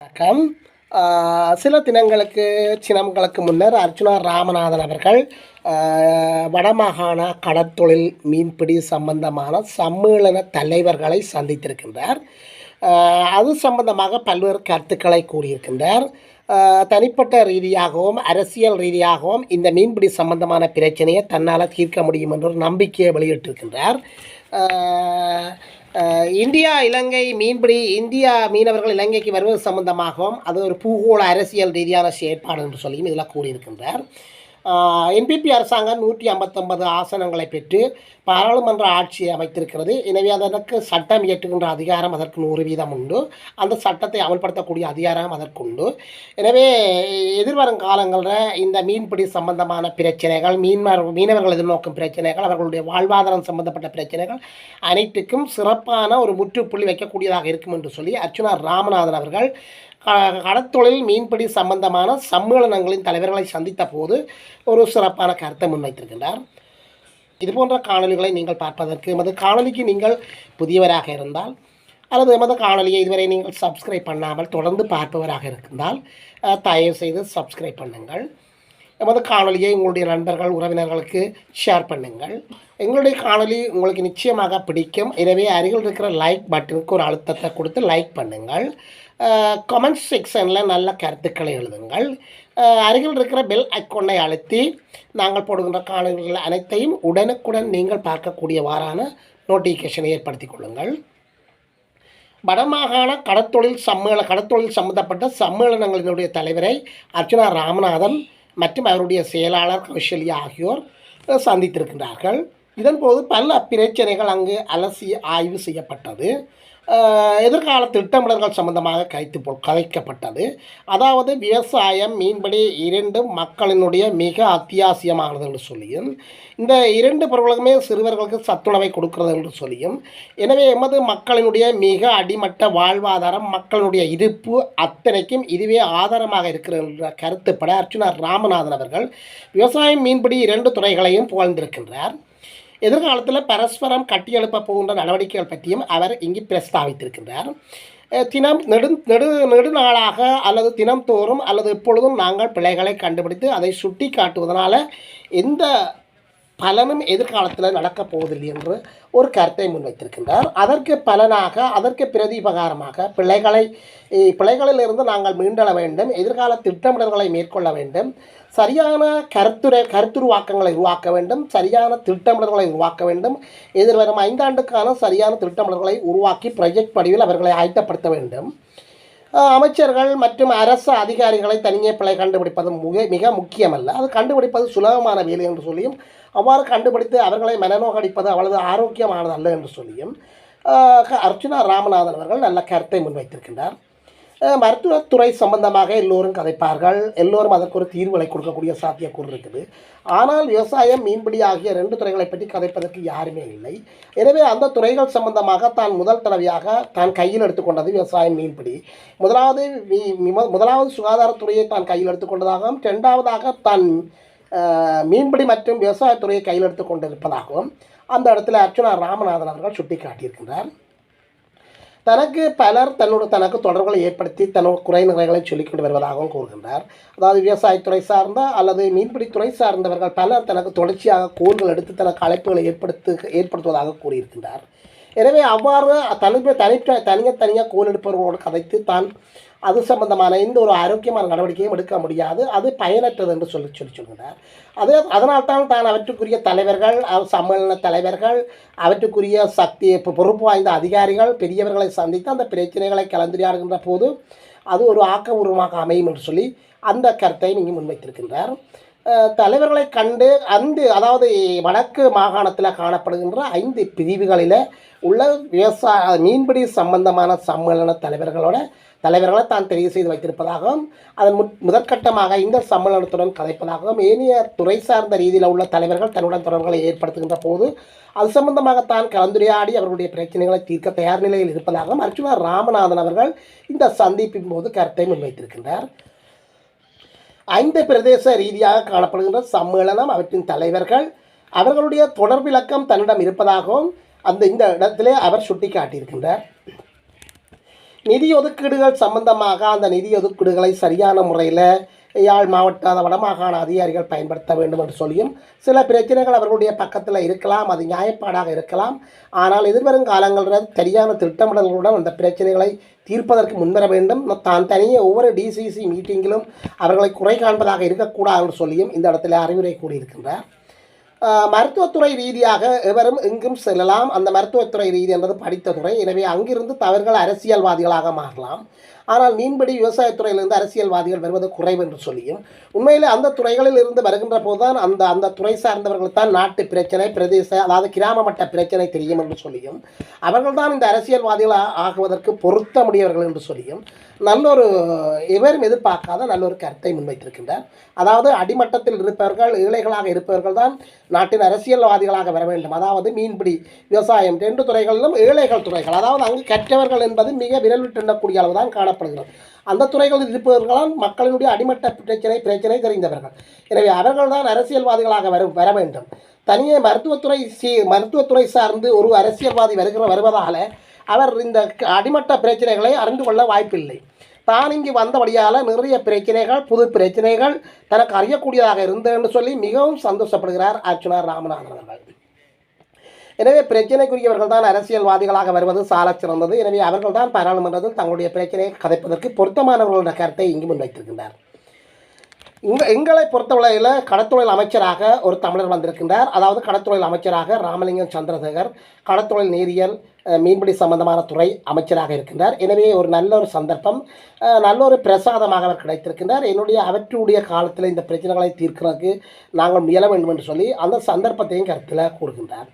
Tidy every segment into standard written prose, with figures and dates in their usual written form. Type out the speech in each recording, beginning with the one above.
வணக்கம். சில தினங்களுக்கு முன்னர் அர்ச்சுனா ராமநாதன் அவர்கள் வடமாகாண கடற்தொழில் மீன்பிடி சம்பந்தமான சம்மேளன தலைவர்களை சந்தித்திருக்கின்றார். அது சம்பந்தமாக பல்வேறு கருத்துக்களை கூறியிருக்கின்றார். தனிப்பட்ட ரீதியாகவும் அரசியல் ரீதியாகவும் இந்த மீன்பிடி சம்பந்தமான பிரச்சனையை தன்னால் தீர்க்க முடியும் என்ற ஒரு நம்பிக்கையை வெளியிட்டிருக்கின்றார். இந்தியா மீனவர்கள் இலங்கைக்கு வருவது சம்பந்தமாகவும் அது ஒரு பூகோள அரசியல் ரீதியான செயற்பாடு என்று சொல்லியும் இதில் கூறியிருக்கின்றார். என்பிபி அரசாங்கம் 159 ஆசனங்களை பெற்று பாராளுமன்ற ஆட்சியை அமைத்திருக்கிறது. எனவே அதற்கு சட்டம் இயற்றுகின்ற அதிகாரம் அதற்கு 100% உண்டு. அந்த சட்டத்தை அமல்படுத்தக்கூடிய அதிகாரம் அதற்கு உண்டு. எனவே எதிர்வரும் காலங்களில் இந்த மீன்பிடி சம்பந்தமான பிரச்சனைகள், மீனவர்கள் எதிர்நோக்கும் பிரச்சனைகள், அவர்களுடைய வாழ்வாதாரம் சம்பந்தப்பட்ட பிரச்சனைகள் அனைத்துக்கும் சிறப்பான ஒரு முற்றுப்புள்ளி வைக்கக்கூடியதாக இருக்கும் என்று சொல்லி அர்ச்சுனா ராமநாதன் அவர்கள் கடற்தொழில் மீன்பிடி சம்பந்தமான சம்மேளனங்களின் தலைவர்களை சந்தித்த போது ஒரு சிறப்பான கருத்தை முன்வைத்திருக்கின்றார். இதுபோன்ற காணொலிகளை நீங்கள் பார்ப்பதற்கு எமது காணொலிக்கு நீங்கள் புதியவராக இருந்தால் அல்லது எமது காணொலியை இதுவரை நீங்கள் சப்ஸ்கிரைப் பண்ணாமல் தொடர்ந்து பார்ப்பவராக இருந்தால் தயவு செய்து சப்ஸ்கிரைப் பண்ணுங்கள். எமது காணொலியை உங்களுடைய நண்பர்கள் உறவினர்களுக்கு ஷேர் பண்ணுங்கள். எங்களுடைய காணொலி உங்களுக்கு நிச்சயமாக பிடிக்கும். எனவே அருகில் இருக்கிற லைக் பட்டனுக்கு ஒரு அழுத்தத்தை கொடுத்து லைக் பண்ணுங்கள். கமெண்ட் செக்ஷனில் நல்ல கருத்துக்களை எழுதுங்கள். அருகில் இருக்கிற பெல் ஐக்கோனை அழுத்தி நாங்கள் போடுகின்ற காணொலிகள் அனைத்தையும் உடனுக்குடன் நீங்கள் பார்க்கக்கூடியவாறான நோட்டிஃபிகேஷனை ஏற்படுத்தி கொள்ளுங்கள். வடமாகாண கடற்தொழில் சம்பந்தப்பட்ட சம்மேளனங்களினுடைய தலைவரை அர்ச்சுனா ராமநாதன் மற்றும் அவருடைய செயலாளர் கௌசல்யா ஆகியோர் சந்தித்திருக்கின்றார்கள். இதன்போது பல பிரச்சனைகள் அங்கு அலசி ஆய்வு செய்யப்பட்டது. எதிர்கால திட்டமிடல்கள் சம்பந்தமாக கதைக்கப்பட்டது. அதாவது விவசாயம், மீன்பிடி இரண்டும் மக்களினுடைய மிக அத்தியாவசியமானது என்று சொல்லியும், இந்த இரண்டு பொருட்களுமே சிறுவர்களுக்கு சத்துணவை கொடுக்கிறது என்று சொல்லியும், எனவே எமது மக்களினுடைய மிக அடிமட்ட வாழ்வாதாரம், மக்களினுடைய இருப்பு அத்தனைக்கும் இதுவே ஆதாரமாக இருக்கிற என்ற கருத்துப்பட அர்ச்சுனா ராமநாதன் அவர்கள் விவசாயம், மீன்பிடி இரண்டு துறைகளையும் புகழ்ந்திருக்கின்றார். எதிர்காலத்தில் பரஸ்பரம் கட்டியெழுப்ப போகின்ற நடவடிக்கைகள் பற்றியும் அவர் இங்கு பிரஸ்தாவித்திருக்கின்றார். நெடுநாளாக அல்லது தினம்தோறும் அல்லது எப்பொழுதும் நாங்கள் பிழைகளை கண்டுபிடித்து அதை சுட்டி காட்டுவதனால எந்த பலனும் எதிர்காலத்தில் நடக்கப் போவதில்லை என்று ஒரு கருத்தை முன்வைத்திருக்கின்றார். அதற்கு பலனாக, அதற்கு பிரதிபகாரமாக பிழைகளிலிருந்து நாங்கள் மீண்டெழ வேண்டும், எதிர்கால திட்டமிடல்களை மேற்கொள்ள வேண்டும், சரியான கருத்துருவாக்கங்களை உருவாக்க வேண்டும், சரியான திட்டமிடல்களை உருவாக்க வேண்டும், எதிர்வரும் 5 ஆண்டுக்கான சரியான திட்டமிடல்களை உருவாக்கி ப்ரொஜெக்ட் வடிவில் அவர்களை ஆயத்தப்படுத்த வேண்டும். அமைச்சர்கள் மற்றும் அரசு அதிகாரிகளை தனியே பிழை கண்டுபிடிப்பது மிக முக்கியமல்ல, அது கண்டுபிடிப்பது சுலபமான வேலை என்று சொல்லியும், அவ்வாறு கண்டுபிடித்து அவர்களை மனநோகடிப்பது அவ்வளவு ஆரோக்கியமானது அல்ல என்று சொல்லியும் அர்ச்சுனா ராமநாதன் அவர்கள் நல்ல கருத்தை முன்வைத்திருக்கின்றார். மருத்துவத்துறை சம்பந்தமாக எல்லோரும் கதைப்பார்கள், எல்லோரும் அதற்கு ஒரு தீர்வுகளை கொடுக்கக்கூடிய சாத்தியக்கூறு இருக்குது. ஆனால் விவசாயம், மீன்பிடி ஆகிய 2 துறைகளை பற்றி கதைப்பதற்கு யாருமே இல்லை. எனவே அந்த துறைகள் சம்பந்தமாக தான் முதல் தடவையாக தான் கையில் எடுத்துக்கொண்டது விவசாயம், மீன்பிடி. முதலாவது சுகாதாரத்துறையை தான் கையில் எடுத்துக்கொண்டதாகவும், 2ஆவதாக தான் மீன்பிடி மற்றும் விவசாயத்துறையை கையில் எடுத்துக்கொண்டிருப்பதாகவும் அந்த இடத்துல அர்ச்சுனா ராமநாதன் அவர்கள் சுட்டி காட்டியிருக்கின்றார். பலர் தனக்கு தொடர்புகளை ஏற்படுத்தி குறை நிறைகளை சொல்லிக்கொண்டு வருவதாகவும் கூறுகின்றார். அதாவது விவசாயத்துறை சார்ந்த அல்லது மீன்பிடித்துறை சார்ந்தவர்கள் பலர் தனக்கு தொடர்ச்சியாக கோள்கள் எடுத்து தனக்கு அழைப்புகளை ஏற்படுத்துவதாக கூறியிருக்கின்றார். எனவே அவ்வாறு தனியாக கோல் எடுப்பவர்களோடு கதைத்து தான் அது சம்பந்தமான இந்த ஒரு ஆரோக்கியமான நடவடிக்கையும் எடுக்க முடியாது, அது பயனற்றது என்று சொல்கின்றார். அதனால்தான் தான் அவற்றுக்குரிய தலைவர்கள், சம்மேளன தலைவர்கள், அவற்றுக்குரிய பொறுப்பு வாய்ந்த அதிகாரிகள், பெரியவர்களை சந்தித்து அந்த பிரச்சனைகளை கலந்துரையாடுகின்ற போது அது ஒரு ஆக்கபூர்வமாக அமையும் என்று சொல்லி அந்த கருத்தை இங்கே முன்வைத்திருக்கின்றார். தலைவர்களை கண்டு அதாவது வடக்கு மாகாணத்தில் காணப்படுகின்ற 5 பிரிவுகளில் உள்ள மீன்பிடி சம்பந்தமான சம்மேளன தலைவர்களை தான் தெரிவு செய்து வைத்திருப்பதாகவும், அதன் முதற்கட்டமாக இந்த சம்மேளனத்துடன் கதைப்பதாகவும், ஏனைய துறை சார்ந்த ரீதியில் உள்ள தலைவர்கள் தன்னுடன் தொடர்புகளை ஏற்படுத்துகின்ற போது அது சம்பந்தமாக தான் கலந்துரையாடி அவர்களுடைய பிரச்சனைகளை தீர்க்க தயார் நிலையில் இருப்பதாகவும் அர்ச்சுனா ராமநாதன் அவர்கள் இந்த சந்திப்பின் போது கருத்தை முன்வைத்திருக்கின்றார். 5 பிரதேச ரீதியாக காணப்படுகின்ற சம்மேளனம், அவற்றின் தலைவர்கள், அவர்களுடைய தொடர்பிலக்கம் தன்னிடம் இருப்பதாகவும் இந்த இடத்திலே அவர் சுட்டி காட்டியிருக்கின்றார். நிதி ஒதுக்கீடுகள் சம்பந்தமாக அந்த நிதி ஒதுக்கீடுகளை சரியான முறையில் யாழ் மாவட்ட வடமாகாண அதிகாரிகள் பயன்படுத்த வேண்டும் என்று சொல்லியும் சில பிரச்சனைகள் அவர்களுடைய பக்கத்தில் இருக்கலாம், அது நியாயப்பாடாக இருக்கலாம். ஆனால் எதிர்வரும் காலங்களில் சரியான திட்டமிடல்களுடன் அந்த பிரச்சனைகளை தீர்ப்பதற்கு முன்வர வேண்டும். தான் தனியே ஒவ்வொரு டிசிசி மீட்டிங்கிலும் அவர்களை குறை காண்பதாக இருக்கக்கூடாது என்று சொல்லியும் இந்த இடத்துல அறிவுரை கூறியிருக்கின்றார். மருத்துவத்துறை ரீதியாக எவரும் எங்கும் செல்லலாம். அந்த மருத்துவத்துறை ரீதி என்பது படித்த துறை. எனவே அங்கிருந்து அவர்கள் அரசியல்வாதிகளாக மாறலாம். ஆனால் மீன்பிடி விவசாயத்துறையிலிருந்து அரசியல்வாதிகள் வருவது குறைவு என்று சொல்லியும் உண்மையில் அந்த துறைகளில் இருந்து வருகின்ற போதுதான் அந்த துறை சார்ந்தவர்கள் தான் நாட்டு பிரச்சனை, பிரதேச அதாவது கிராம மட்ட பிரச்சனை தெரியும் என்று சொல்லியும் அவர்கள்தான் இந்த அரசியல்வாதிகள் ஆகுவதற்கு பொருத்த முடியவர்கள் என்று சொல்லியும் நல்லொரு எவரும் எதிர்பார்க்காத நல்லொரு கருத்தை முன்வைத்திருக்கின்றார். அதாவது அடிமட்டத்தில் இருப்பவர்கள், ஏழைகளாக இருப்பவர்கள் தான் நாட்டின் அரசியல்வாதிகளாக வர வேண்டும். அதாவது மீன்பிடி, விவசாயம் 2 துறைகளிலும் ஏழைகள் துறைகள், அதாவது அங்கு கற்றவர்கள் என்பது மிக விரல் விட்டு எண்ணக்கூடிய அளவு தான் காணப்படுகிறது. அந்த துறைகளில் இருப்பவர்களால் மக்களினுடைய அடிமட்ட பிரச்சனை தெரிந்தவர்கள். எனவே அவர்கள் தான் அரசியல்வாதிகளாக வர வேண்டும். தனியே மருத்துவத்துறை சார்ந்து ஒரு அரசியல்வாதி வருவதால் அவர் இந்த அடிமட்ட பிரச்சனைகளை அறிந்து கொள்ள வாய்ப்பில்லை. தான் இங்கு வந்தபடியால் நிறைய பிரச்சனைகள், புது பிரச்சனைகள் தனக்கு அறியக்கூடியதாக இருந்ததுன்னு சொல்லி மிகவும் சந்தோஷப்படுகிறார் அர்ச்சுனா ராமநாதன் அவர்கள். எனவே பிரச்சனைக்குரியவர்கள் தான் அரசியல்வாதிகளாக வருவது சாலச் சிறந்தது. எனவே அவர்கள் தான் பாராளுமன்றத்தில் தங்களுடைய பிரச்சனையை கதைப்பதற்கு பொருத்தமானவர்களுடைய கருத்தை இங்கு முன்வைத்திருக்கின்றார். எங்களை பொறுத்தவரையில் கடத்தொழில் அமைச்சராக ஒரு தமிழர் வந்திருக்கின்றார். அதாவது கடத்தொழில் அமைச்சராக ராமலிங்கம் சந்திரசேகர் கடத்தொழில் நீரியல் மீன்பிடி சம்பந்தமான துறை அமைச்சராக இருக்கின்றார். எனவே ஒரு நல்ல ஒரு சந்தர்ப்பம், நல்ல ஒரு பிரசாதமாக அவர் கிடைத்திருக்கின்றார். அவற்றுடைய காலத்தில் இந்த பிரச்சனைகளை தீர்க்கிறதுக்கு நாங்கள் முயல வேண்டும் என்று சொல்லி அந்த சந்தர்ப்பத்தையும் கருத்தில் கூறுகின்றார்.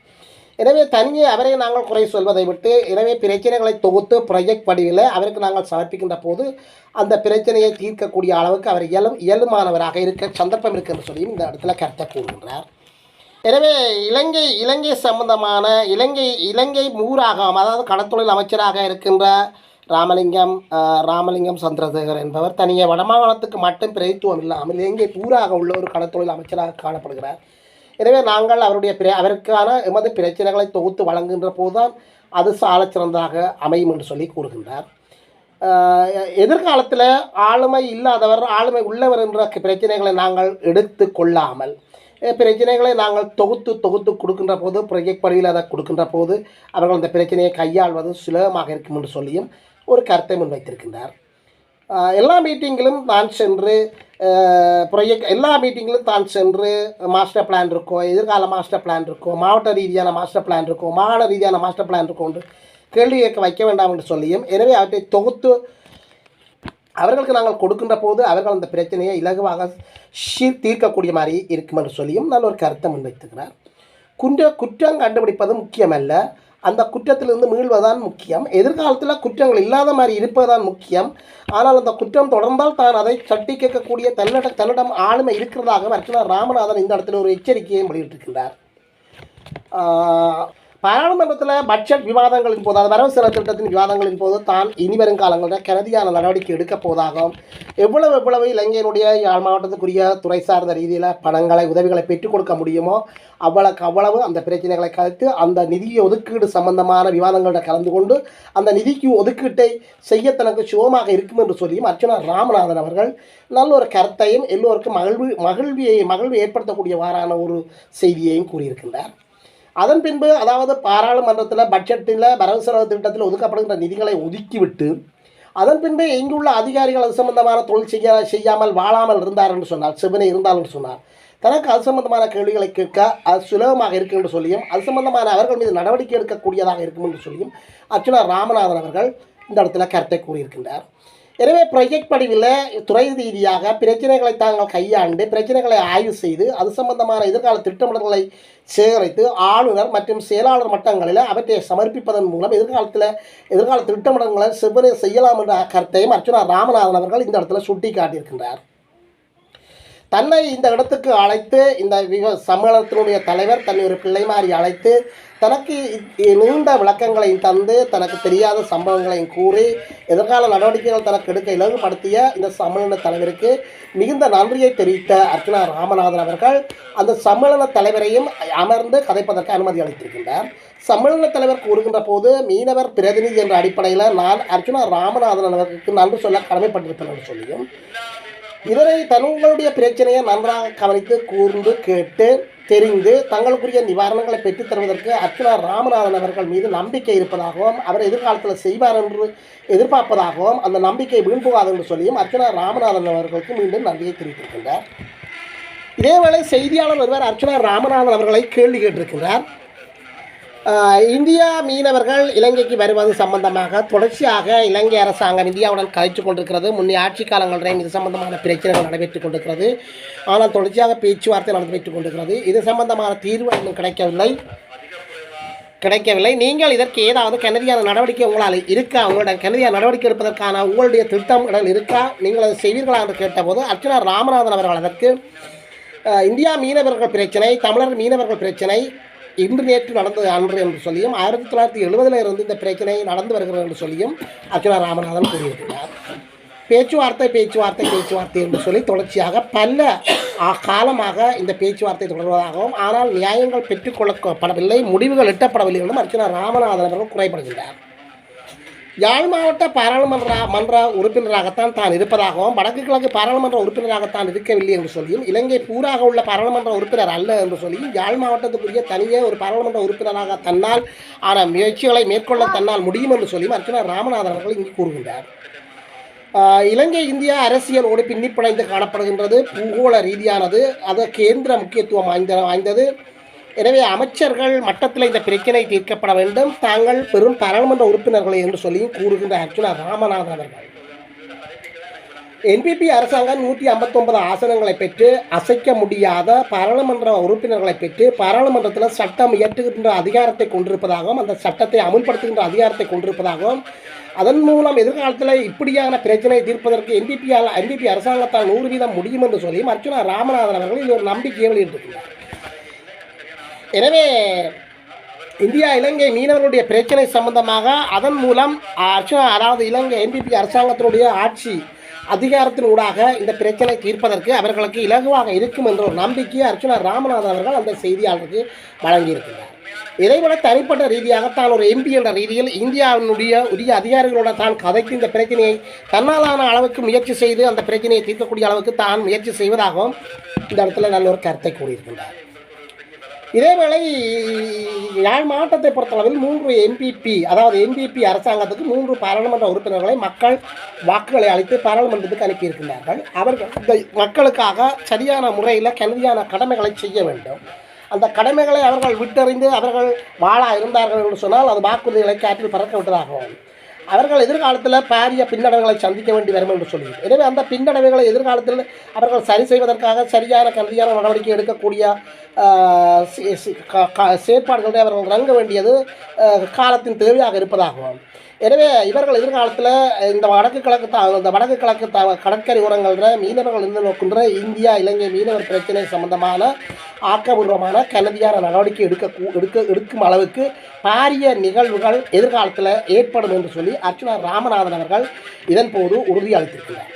எனவே தனியே அவரை நாங்கள் குறை சொல்வதை விட்டு எனவே பிரச்சனைகளை தொகுத்து ப்ரொஜெக்ட் வடிவில் அவருக்கு நாங்கள் சமர்ப்பிக்கின்ற போது அந்த பிரச்சனையை தீர்க்கக்கூடிய அளவுக்கு அவர் இயலுமானவராக இருக்க சந்தர்ப்பம் இருக்கு என்று சொல்லியும் இந்த இடத்துல கருத்தை கூறுகின்றார். எனவே இலங்கை சம்பந்தமான இலங்கை மூராகம், அதாவது கடத்தொழில் அமைச்சராக இருக்கின்ற ராமலிங்கம் சந்திரசேகர் என்பவர் தனியே வடமாகாணத்துக்கு மட்டும் பிரதித்துவம் இல்லாமல் இலங்கை பூராக உள்ள ஒரு கடத்தொழில் அமைச்சராக காணப்படுகிறார். எனவே நாங்கள் அவருக்கான எமது பிரச்சனைகளை தொகுத்து வழங்குகின்ற போதுதான் அது சாலச் சிறந்ததாக அமையும் என்று சொல்லி கூறுகின்றார். எதிர்காலத்தில் ஆளுமை இல்லாதவர், ஆளுமை உள்ளவர் என்ற பிரச்சனைகளை நாங்கள் எடுத்து கொள்ளாமல் பிரச்சனைகளை நாங்கள் தொகுத்து கொடுக்கின்ற போது, ப்ரொஜெக்ட் படியில் அதை கொடுக்கின்ற போது அவர்கள் அந்த பிரச்சனையை கையாள்வது சுலபமாக இருக்கும் என்று சொல்லியும் ஒரு கருத்தை முன்வைத்திருக்கின்றார். எல்லா மீட்டிங்கிலும் தான் சென்று எல்லா மீட்டிங்கிலும் தான் சென்று மாஸ்டர் பிளான் இருக்கோ, எதிர்கால மாஸ்டர் பிளான் இருக்கோ, மாவட்ட ரீதியான மாஸ்டர் பிளான் இருக்கோ, மாகாண ரீதியான மாஸ்டர் பிளான் இருக்கோ என்று கேள்வி கேட்க வைக்க வேண்டாம் என்று சொல்லியும் எனவே அவற்றை தொகுத்து அவர்களுக்கு நாங்கள் கொடுக்கின்ற போது அவர்கள் அந்த பிரச்சனையை இலகுவாக தீர்க்கக்கூடிய மாதிரி இருக்கும் என்று சொல்லியும் நல்ல ஒரு கருத்தை முன்வைத்துக்கிறார். குற்றம் கண்டுபிடிப்பது முக்கியமல்ல, அந்த குற்றத்திலிருந்து மீள்வதுதான் முக்கியம். எதிர்காலத்தில் குற்றங்கள் இல்லாத மாதிரி இருப்பதுதான் முக்கியம். ஆனால் அந்த குற்றம் தொடர்ந்தால் தான் அதை சட்டி கேட்கக்கூடிய தன்னிடம் ஆளுமை இருக்கிறதாக அர்ச்சுனா ராமநாதன் இந்த இடத்துல ஒரு எச்சரிக்கையை வெளியிட்டிருக்கின்றார். பாராளுமன்றத்தில் பட்ஜெட் விவாதங்களின் போது, அது வரவு செலவு திட்டத்தின் விவாதங்களின் போது தான் இனி வரும் காலங்களில் கருதியான நடவடிக்கை எடுக்கப் போவதாகவும் எவ்வளவு இலங்கையினுடைய யாழ் மாவட்டத்துக்குரிய துறை சார்ந்த ரீதியில் பணங்களை, உதவிகளை பெற்றுக் கொடுக்க முடியுமோ அவ்வளவு அந்த பிரச்சனைகளை கருத்து அந்த நிதி ஒதுக்கீடு சம்பந்தமான விவாதங்களில் கலந்து கொண்டு அந்த நிதிக்கு ஒதுக்கீட்டை செய்ய தனக்கு சுகமாக இருக்கும் என்று சொல்லியும் அர்ச்சுனா ராமநாதன் அவர்கள் நல்ல ஒரு கருத்தையும் எல்லோருக்கும் மகிழ்வு ஏற்படுத்தக்கூடியவாறான ஒரு செய்தியையும் கூறியிருக்கின்றார். அதன் பின்பு அதாவது பாராளுமன்றத்தில் பட்ஜெட்டில் வரவு செலவு திட்டத்தில் ஒதுக்கப்படுகின்ற நிதிகளை ஒதுக்கிவிட்டு அதன் பின்பு இங்குள்ள அதிகாரிகள் அது சம்பந்தமான தொழில் செய்யாமல் வாழாமல் இருந்தார் என்று சொன்னார், செவனை இருந்தால் என்று சொன்னார், தனக்கு அது சம்பந்தமான கேள்விகளை கேட்க அது சுலபமாக இருக்கும் என்று சொல்லியும் அது சம்பந்தமான அவர்கள் மீது நடவடிக்கை எடுக்கக்கூடியதாக இருக்கும் என்று சொல்லியும் அர்ச்சுனா ராமநாதன் அவர்கள் இந்த இடத்துல கருத்தை கூறியிருக்கின்றார். எனவே ப்ரொஜெக்ட் படிவில் துறை ரீதியாக பிரச்சனைகளை தாங்கள் கையாண்டு பிரச்சனைகளை ஆய்வு செய்து அது சம்பந்தமான எதிர்கால திட்டமிடல்களை சேகரித்து ஆளுநர் மற்றும் செயலாளர் மட்டங்களில் அவற்றை சமர்ப்பிப்பதன் மூலம் எதிர்கால திட்டமிடல்களை செவ்வனே செய்யலாம் என்ற கருத்தையும் அர்ச்சுனா ராமநாதன் அவர்கள் இந்த இடத்துல சுட்டி காட்டியிருக்கின்றார். தன்னை இந்த இடத்துக்கு அழைத்து இந்த சம்மேளனத்தினுடைய தலைவர் தன்னை ஒரு பிள்ளை மாதிரி அழைத்து தனக்கு நீண்ட விளக்கங்களையும் தந்து தனக்கு தெரியாத சம்பவங்களையும் கூறி எதிர்கால நடவடிக்கைகள் தனக்கு எடுக்க இலகுபடுத்திய இந்த சம்மேளன தலைவருக்கு மிகுந்த நன்றியை தெரிவித்த அர்ச்சனா ராமநாதன் அவர்கள் அந்த சம்மேளன தலைவரையும் அமர்ந்து கதைப்பதற்கு அனுமதி அளித்திருக்கின்றார். சம்மேளன தலைவர் கூறுகின்ற போது மீனவர் பிரதிநிதி என்ற அடிப்படையில் நான் அர்ச்சனா ராமநாதன் அவர்களுக்கு நன்றி சொல்ல கடமைப்பட்டிருப்பேன் என்று சொல்லியும் இதனை தங்களுடைய பிரச்சனையை நன்றாக கவனித்து கூர்ந்து கேட்டு தெரிந்து தங்களுக்குரிய நிவாரணங்களை பெற்றுத் தருவதற்கு அர்ச்சனா ராமநாதன் அவர்கள் மீது நம்பிக்கை இருப்பதாகவும் அவர் எதிர்காலத்தில் செய்வார் என்று எதிர்பார்ப்பதாகவும் அந்த நம்பிக்கை வீண்போகாது என்று சொல்லியும் அர்ச்சனா ராமநாதன் அவர்களுக்கு மீண்டும் நன்றியை தெரிவித்திருக்கின்றார். இதேவேளை செய்தியாளர் ஒருவர் அர்ச்சனா ராமநாதன் அவர்களை கேள்வி கேட்டிருக்கின்றார். இந்தியா மீனவர்கள் இலங்கைக்கு வருவது சம்பந்தமாக தொடர்ச்சியாக இலங்கை அரசாங்கம் இந்தியாவுடன் கலைத்து கொண்டிருக்கிறது. முன்னே ஆட்சி காலங்களிலும் இது சம்பந்தமான பிரச்சனைகள் நடைபெற்றுக் கொண்டிருக்கிறது. ஆனால் தொடர்ச்சியாக பேச்சுவார்த்தை நடைபெற்றுக் கொண்டிருக்கிறது. இது சம்பந்தமான தீர்வு இன்னும் கிடைக்கவில்லை. நீங்கள் இதற்கு ஏதாவது கனதியான நடவடிக்கை உங்களால் இருக்கா? உங்களுடைய கனதியான நடவடிக்கை எடுப்பதற்கான உங்களுடைய திட்டமிடல் இருக்கா? நீங்கள் அதை செய்வீர்களா என்று கேட்டபோது அர்ச்சனா ராமநாதன் அவர்கள் அதற்கு இந்தியா மீனவர்கள் பிரச்சனை, தமிழர் மீனவர்கள் பிரச்சனை இன்று நேற்று நடந்தது அன்று என்று சொல்லியும் 1970 இருந்து இந்த பிரச்சனை நடந்து வருகிறது என்று சொல்லியும் அர்ச்சனா ராமநாதன் கூறியிருக்கிறார். பேச்சுவார்த்தை என்று சொல்லி தொடர்ச்சியாக பல காலமாக இந்த பேச்சுவார்த்தை தொடர்வதாகவும் ஆனால் நியாயங்கள் பெற்றுக்கொள்ளப்படவில்லை, முடிவுகள் எட்டப்படவில்லை என்றும் அர்ச்சனா ராமநாதன் அவர்கள் குறைபடுகின்றார். யாழ் மாவட்ட பாராளுமன்ற உறுப்பினராகத்தான் தான் இருப்பதாகவும் வடக்கு கிழக்கு பாராளுமன்ற உறுப்பினராகத்தான் இருக்கவில்லை என்று சொல்லியும் இலங்கை பூராக உள்ள பாராளுமன்ற உறுப்பினர் அல்ல என்று சொல்லியும் யாழ் மாவட்டத்துக்குரிய தனியே ஒரு பாராளுமன்ற உறுப்பினராக தன்னால் ஆனால் முயற்சிகளை மேற்கொள்ள தன்னால் முடியும் என்று சொல்லியும் அர்ச்சனா ராமநாதன் அவர்கள் இங்கு கூறுகின்றார். இலங்கை இந்தியா அரசியலோடு பின்னிப்படைந்து காணப்படுகின்றது. பூகோள ரீதியானது அது கேந்திர முக்கியத்துவம் வாய்ந்தது. எனவே அமைச்சர்கள் மட்டத்தில் இந்த பிரச்சனை தீர்க்கப்பட வேண்டும், தாங்கள் பெரும் பாராளுமன்ற உறுப்பினர்களை என்று சொல்லியும் கூறுகின்ற அர்ச்சனா ராமநாதன் அவர்கள் என்பிபி அரசாங்கம் 159 ஆசனங்களை பெற்று அசைக்க முடியாத பாராளுமன்ற உறுப்பினர்களை பெற்று பாராளுமன்றத்தில் சட்டம் இயற்றுகின்ற அதிகாரத்தை கொண்டிருப்பதாகவும் அந்த சட்டத்தை அமுல்படுத்துகின்ற அதிகாரத்தை கொண்டிருப்பதாகவும் அதன் மூலம் எதிர்காலத்தில் இப்படியான பிரச்சனையை தீர்ப்பதற்கு என்பிபி அரசாங்கத்தால் 100% முடியும் என்று சொல்லியும் அர்ச்சனா ராமநாதன் அவர்கள் இது ஒரு நம்பிக்கையை வெளியிட்டிருக்கிறார். எனவே இந்தியா இலங்கை மீனவர்களுடைய பிரச்சனை சம்பந்தமாக அதன் மூலம் அதாவது இலங்கை என்பிபி அரசாங்கத்தினுடைய ஆட்சி அதிகாரத்தின் ஊடாக இந்த பிரச்சனை தீர்ப்பதற்கு அவர்களுக்கு இலகுவாக இருக்கும் என்ற ஒரு நம்பிக்கையை அர்ச்சனா ராமநாதன் அவர்கள் அந்த செய்தியாளருக்கு வழங்கியிருக்கிறார். இதைவிட தனிப்பட்ட ரீதியாக தான் ஒரு எம்பி என்ற ரீதியில் இந்தியாவினுடைய உரிய அதிகாரிகளோட தான் கதைக்கு இந்த பிரச்சனையை தன்னாலான அளவுக்கு முயற்சி செய்து அந்த பிரச்சனையை தீர்க்கக்கூடிய அளவுக்கு தான் முயற்சி செய்வதாகவும் இந்த இடத்துல நல்ல ஒரு கருத்தை கூறியிருக்கின்றார். இதேவேளை யாழ் மாவட்டத்தை பொறுத்தளவில் 3 என்பிபி அதாவது என்பிபி அரசாங்கத்துக்கு 3 பாராளுமன்ற உறுப்பினர்களை மக்கள் வாக்குகளை அளித்து பாராளுமன்றத்துக்கு அனுப்பியிருக்கிறார்கள். அவர்கள் இந்த மக்களுக்காக சரியான முறையில் கல்வியான கடமைகளை செய்ய வேண்டும். அந்த கடமைகளை அவர்கள் விட்டறிந்து அவர்கள் வாழ இருந்தார்கள் என்று சொன்னால் அது வாக்குறுதிகளை காற்றில் பறக்க விட்டதாகவும் அவர்கள் எதிர்காலத்தில் பாரிய பின்னடைவுகளை சந்திக்க வேண்டி வரும் என்று சொல்லி எனவே அந்த பின்னடைவுகளை எதிர்காலத்தில் அவர்கள் சரி செய்வதற்காக சரியான கல்வியான நடவடிக்கை எடுக்கக்கூடிய செயற்பாடுகளை அவர்கள் இறங்க வேண்டியது காலத்தின் தேவையாக இருப்பதாகவும் எனவே இவர்கள் எதிர்காலத்தில் இந்த வடக்கு கிழக்கு கடற்கரை ஓரங்களில் மீனவர்கள் இருந்து நோக்கின்ற இந்தியா இலங்கை மீனவர் பிரச்சனை சம்பந்தமான ஆக்கபூர்வமான கல்வியான நடவடிக்கை எடுக்கும் அளவுக்கு பாரிய நிகழ்வுகள் எதிர்காலத்தில் ஏற்படும் என்று சொல்லி அர்ச்சனா ராமநாதன் அவர்கள் இதன் போது உறுதியளித்திருக்கிறார்.